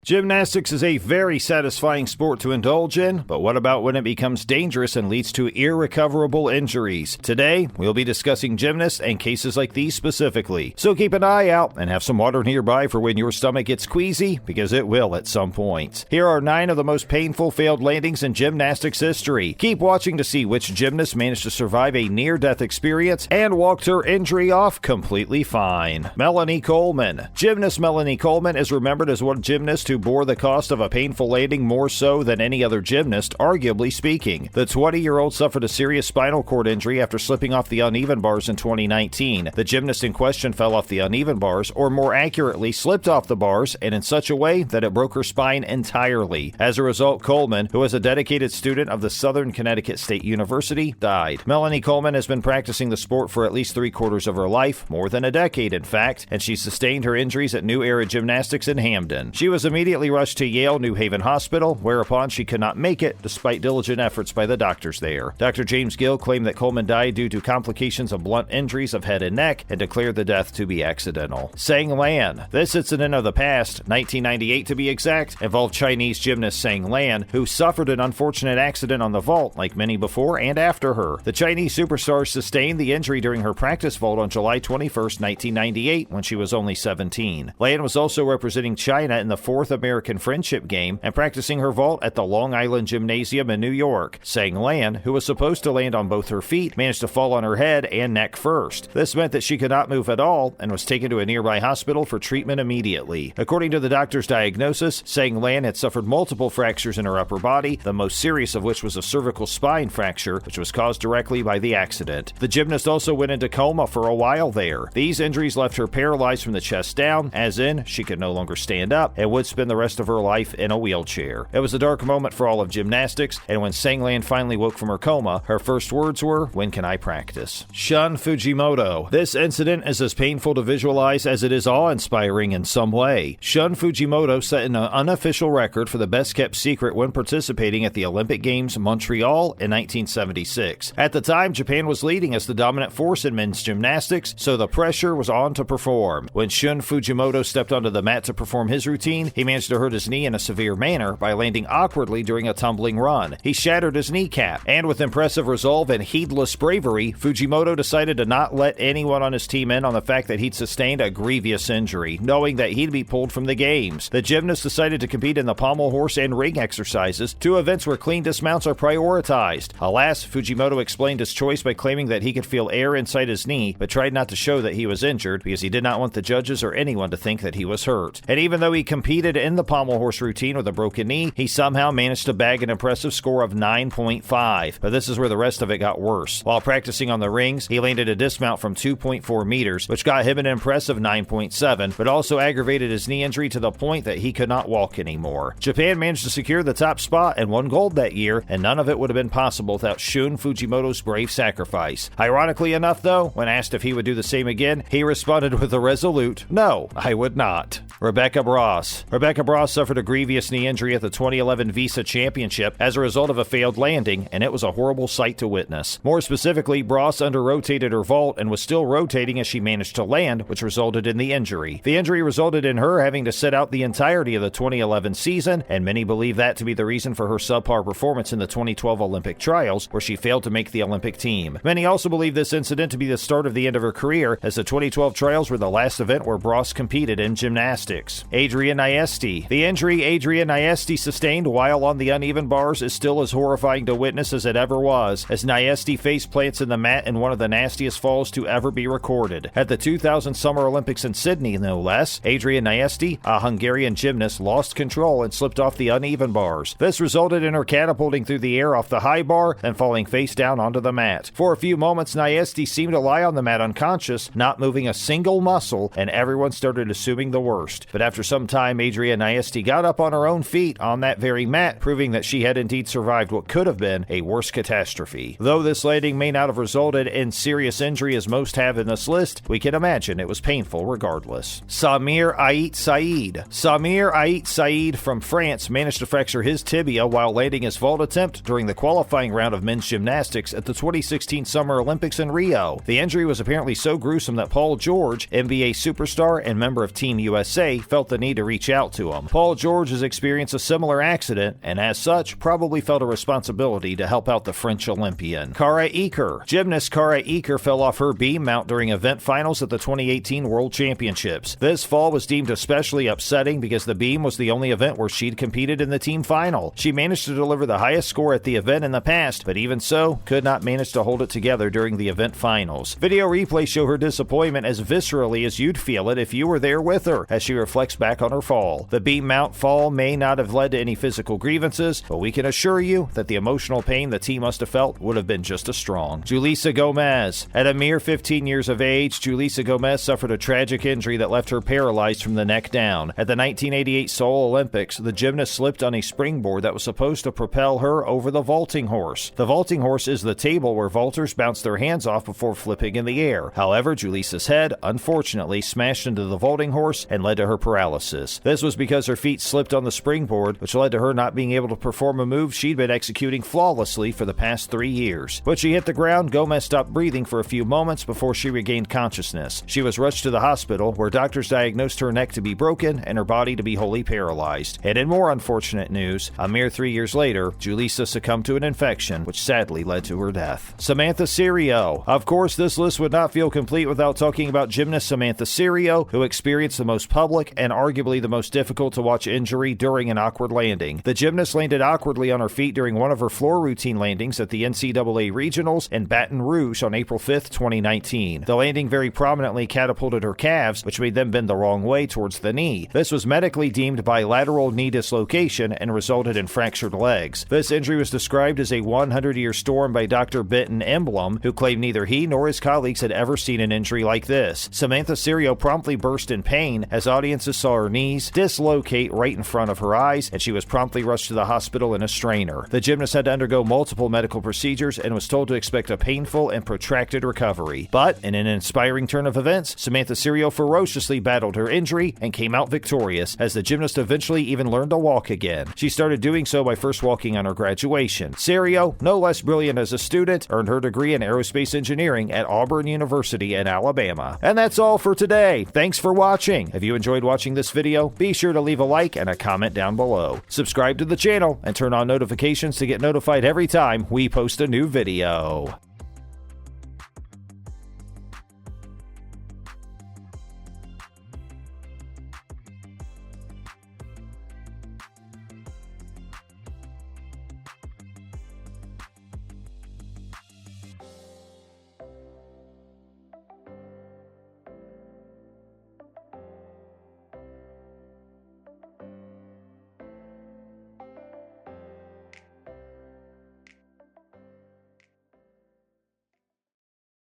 Gymnastics is a very satisfying sport to indulge in, but what about when it becomes dangerous and leads to irrecoverable injuries? Today, we'll be discussing gymnasts and cases like these specifically. So keep an eye out and have some water nearby for when your stomach gets queasy, because it will at some point. Here are 9 of the most painful failed landings in gymnastics history. Keep watching to see which gymnast managed to survive a near-death experience and walked her injury off completely fine. Melanie Coleman. Gymnast Melanie Coleman is remembered as one gymnast who bore the cost of a painful landing more so than any other gymnast, arguably speaking. The 20-year-old suffered a serious spinal cord injury after slipping off the uneven bars in 2019. The gymnast in question fell off the uneven bars, or more accurately, slipped off the bars, and in such a way that it broke her spine entirely. As a result, Coleman, who was a dedicated student of the Southern Connecticut State University, died. Melanie Coleman has been practicing the sport for at least 3/4 of her life, more than a decade in fact, and she sustained her injuries at New Era Gymnastics in Hamden. She was immediately rushed to Yale New Haven Hospital, whereupon she could not make it despite diligent efforts by the doctors there. Dr. James Gill claimed that Coleman died due to complications of blunt injuries of head and neck and declared the death to be accidental. Sang Lan. This incident of the past, 1998 to be exact, involved Chinese gymnast Sang Lan, who suffered an unfortunate accident on the vault like many before and after her. The Chinese superstar sustained the injury during her practice vault on July 21st, 1998, when she was only 17. Lan was also representing China in the 4th American Friendship Game and practicing her vault at the Long Island Gymnasium in New York. Sang Lan, who was supposed to land on both her feet, managed to fall on her head and neck first. This meant that she could not move at all and was taken to a nearby hospital for treatment immediately. According to the doctor's diagnosis, Sang Lan had suffered multiple fractures in her upper body, the most serious of which was a cervical spine fracture, which was caused directly by the accident. The gymnast also went into coma for a while there. These injuries left her paralyzed from the chest down, as in, she could no longer stand up and would spend the rest of her life in a wheelchair. It was a dark moment for all of gymnastics, and when Sang Lan finally woke from her coma, her first words were, "When can I practice?" Shun Fujimoto. This incident is as painful to visualize as it is awe-inspiring in some way. Shun Fujimoto set an unofficial record for the best-kept secret when participating at the Olympic Games Montreal in 1976. At the time, Japan was leading as the dominant force in men's gymnastics, so the pressure was on to perform. When Shun Fujimoto stepped onto the mat to perform his routine, he managed to hurt his knee in a severe manner by landing awkwardly during a tumbling run. He shattered his kneecap, and with impressive resolve and heedless bravery, Fujimoto decided to not let anyone on his team in on the fact that he'd sustained a grievous injury, knowing that he'd be pulled from the games. The gymnast decided to compete in the pommel horse and ring exercises, 2 events where clean dismounts are prioritized. Alas, Fujimoto explained his choice by claiming that he could feel air inside his knee, but tried not to show that he was injured because he did not want the judges or anyone to think that he was hurt. And even though he competed in the pommel horse routine with a broken knee, he somehow managed to bag an impressive score of 9.5. But this is where the rest of it got worse. While practicing on the rings, he landed a dismount from 2.4 meters, which got him an impressive 9.7, but also aggravated his knee injury to the point that he could not walk anymore. Japan managed to secure the top spot and won gold that year, and none of it would have been possible without Shun Fujimoto's brave sacrifice. Ironically enough, though, when asked if he would do the same again, he responded with a resolute, "No, I would not." Rebecca Bross. Rebecca Bross suffered a grievous knee injury at the 2011 Visa Championship as a result of a failed landing, and it was a horrible sight to witness. More specifically, Bross under-rotated her vault and was still rotating as she managed to land, which resulted in the injury. The injury resulted in her having to sit out the entirety of the 2011 season, and many believe that to be the reason for her subpar performance in the 2012 Olympic trials, where she failed to make the Olympic team. Many also believe this incident to be the start of the end of her career, as the 2012 trials were the last event where Bross competed in gymnastics. Adrian Nayesti. The injury Adrian Nayesti sustained while on the uneven bars is still as horrifying to witness as it ever was, as Nayesti face plants in the mat in one of the nastiest falls to ever be recorded. At the 2000 Summer Olympics in Sydney, no less, Adrian Nayesti, a Hungarian gymnast, lost control and slipped off the uneven bars. This resulted in her catapulting through the air off the high bar and falling face down onto the mat. For a few moments, Nayesti seemed to lie on the mat unconscious, not moving a single muscle, and everyone started assuming the worst. But after some time, Adrian Nayesti got up on her own feet on that very mat, proving that she had indeed survived what could have been a worse catastrophe. Though this landing may not have resulted in serious injury as most have in this list, we can imagine it was painful regardless. Samir Ait Said. Samir Ait Said from France managed to fracture his tibia while landing his vault attempt during the qualifying round of men's gymnastics at the 2016 Summer Olympics in Rio. The injury was apparently so gruesome that Paul George, NBA superstar and member of Team USA, felt the need to reach out to him. Paul George has experienced a similar accident, and as such, probably felt a responsibility to help out the French Olympian. Kara Eker. Gymnast Kara Eker fell off her beam mount during event finals at the 2018 World Championships. This fall was deemed especially upsetting because the beam was the only event where she'd competed in the team final. She managed to deliver the highest score at the event in the past, but even so, could not manage to hold it together during the event finals. Video replays show her disappointment as viscerally as you'd feel it if you were there with her, as she reflects back on her fall. The beam mount fall may not have led to any physical grievances, but we can assure you that the emotional pain the team must have felt would have been just as strong. Julissa Gomez. At a mere 15 years of age, Julissa Gomez suffered a tragic injury that left her paralyzed from the neck down. At the 1988 Seoul Olympics, the gymnast slipped on a springboard that was supposed to propel her over the vaulting horse. The vaulting horse is the table where vaulters bounce their hands off before flipping in the air. However, Julissa's head, unfortunately, smashed into the vaulting horse and led to her paralysis. This was because her feet slipped on the springboard, which led to her not being able to perform a move she'd been executing flawlessly for the past 3 years. When she hit the ground, Gomez stopped breathing for a few moments before she regained consciousness. She was rushed to the hospital, where doctors diagnosed her neck to be broken and her body to be wholly paralyzed. And in more unfortunate news, a mere 3 years later, Julissa succumbed to an infection, which sadly led to her death. Samantha Serio. Of course, this list would not feel complete without talking about gymnast Samantha Serio, who experienced the most public and arguably the most difficult to watch injury during an awkward landing. The gymnast landed awkwardly on her feet during one of her floor routine landings at the NCAA Regionals in Baton Rouge on April 5, 2019. The landing very prominently catapulted her calves, which made them bend the wrong way towards the knee. This was medically deemed bilateral knee dislocation and resulted in fractured legs. This injury was described as a 100-year storm by Dr. Benton Emblem, who claimed neither he nor his colleagues had ever seen an injury like this. Samantha Serio promptly burst in pain as audiences saw her knees dislocate right in front of her eyes, and she was promptly rushed to the hospital in a strainer. The gymnast had to undergo multiple medical procedures and was told to expect a painful and protracted recovery. But, in an inspiring turn of events, Samantha Serio ferociously battled her injury and came out victorious, as the gymnast eventually even learned to walk again. She started doing so by first walking on her graduation. Serio, no less brilliant as a student, earned her degree in aerospace engineering at Auburn University in Alabama. And that's all for today. Thanks for watching. If you enjoyed watching this video, be sure to leave a like and a comment down below. Subscribe to the channel and turn on notifications to get notified every time we post a new video.